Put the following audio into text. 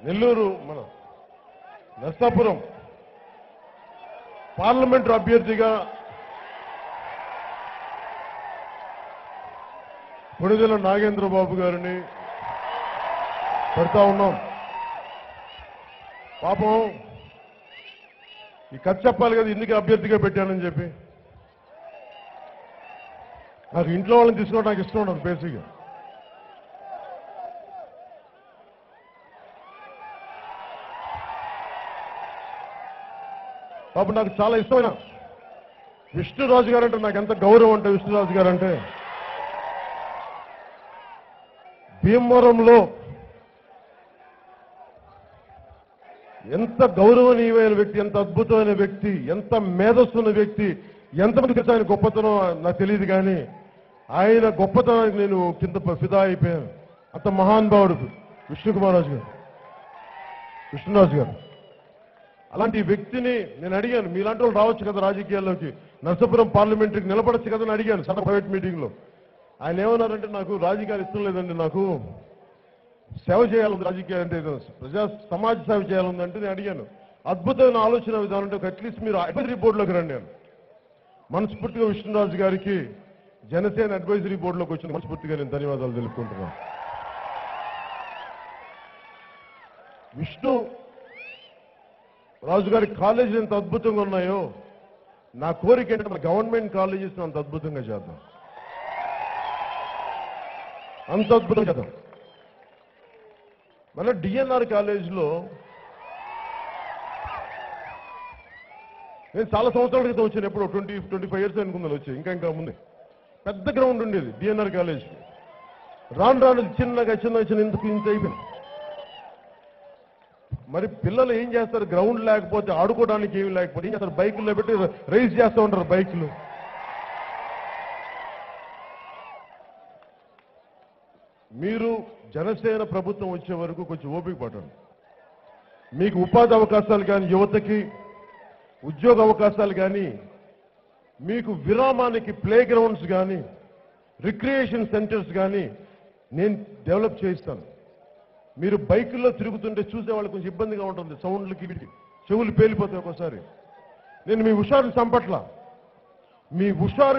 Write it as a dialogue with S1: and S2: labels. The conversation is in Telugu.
S1: నెల్లూరు మన నర్సాపురం పార్లమెంటు అభ్యర్థిగా కొణిదెల నాగేంద్రబాబు గారిని పెడతా ఉన్నాం. పాపం ఈ కథ చెప్పాలి కదా, ఎందుకు అభ్యర్థిగా పెట్టానని చెప్పి. నాకు ఇంట్లో వాళ్ళని తీసుకోవడం నాకు ఇష్టం ఉండదు బేసిక్గా. పాపం నాకు చాలా ఇష్టమైన విష్ణురాజు గారు అంటే నాకు ఎంత గౌరవం అంటే, విష్ణురాజు గారు అంటే భీమవరంలో ఎంత గౌరవనీయమైన వ్యక్తి, ఎంత అద్భుతమైన వ్యక్తి, ఎంత మేధస్సున్న వ్యక్తి, ఎంతమందికి ఆయన గొప్పతనం నాకు తెలియదు, కానీ ఆయన గొప్పతనానికి నేను కింద ఫిదా అయిపోయాను. అంత మహానుభావుడు విష్ణుకుమారాజు గారు, విష్ణురాజు గారు. అలాంటి వ్యక్తిని నేను అడిగాను, మీలాంటి వాళ్ళు రావచ్చు కదా రాజకీయాల్లోకి, నర్సాపురం పార్లమెంటరీకి నిలబడచ్చు కదా అని అడిగాను సన్న ప్రైవేట్ మీటింగ్లో. ఆయన ఏమన్నారంటే, నాకు రాజకీయాలు ఇష్టం లేదండి, నాకు సేవ చేయాలి, రాజకీయాలు అంటే సమాజ సేవ చేయాలంటే నేను అడిగాను. అద్భుతమైన ఆలోచన విధానం అంటే అట్లీస్ట్ మీరు అడ్వైజరీ బోర్డులోకి రండి అని మనస్ఫూర్తిగా విష్ణురాజు గారికి జనసేన అడ్వైజరీ బోర్డులోకి వచ్చిన మనస్ఫూర్తిగా నేను ధన్యవాదాలు తెలుపుకుంటున్నాను. విష్ణు రాజు గారి కాలేజీలు ఎంత అద్భుతంగా ఉన్నాయో, నా కోరిక ఏంటంటే మన గవర్నమెంట్ కాలేజెస్ అంత అద్భుతంగా చేద్దాం, అంత అద్భుతంగా చేద్దాం. మన డిఎన్ఆర్ కాలేజీలో నేను చాలా సంవత్సరాల క్రితం వచ్చాను, ఎప్పుడు 25 ఇయర్స్ అనుకుందాను వచ్చి, ఇంకా ముందే పెద్ద గ్రౌండ్ ఉండేది డిఎన్ఆర్ కాలేజ్. రాను చిన్నగా ఎందుకు ఇంత అయిపోయింది. మరి పిల్లలు ఏం చేస్తారు, గ్రౌండ్ లేకపోతే ఆడుకోవడానికి ఏమి లేకపోతే ఏం చేస్తారు, బైకుల్లో పెట్టి రైస్ చేస్తూ ఉంటారు బైకులు. మీరు జనసేన ప్రభుత్వం వచ్చే వరకు కొంచెం ఓపిక పట్టండి. మీకు ఉపాధి అవకాశాలు కానీ, యువతకి ఉద్యోగ అవకాశాలు కానీ, మీకు విరామానికి ప్లే గ్రౌండ్స్ కానీ, రిక్రియేషన్ సెంటర్స్ కానీ నేను డెవలప్ చేయిస్తాను. మీరు బైకుల్లో తిరుగుతుంటే చూసేవాళ్ళు కొంచెం ఇబ్బందిగా ఉంటుంది, సౌండ్లకి చెవులు పేలిపోతాయి ఒక్కోసారి. నేను మీ హుషారుని చంపట్ల, మీ హుషారు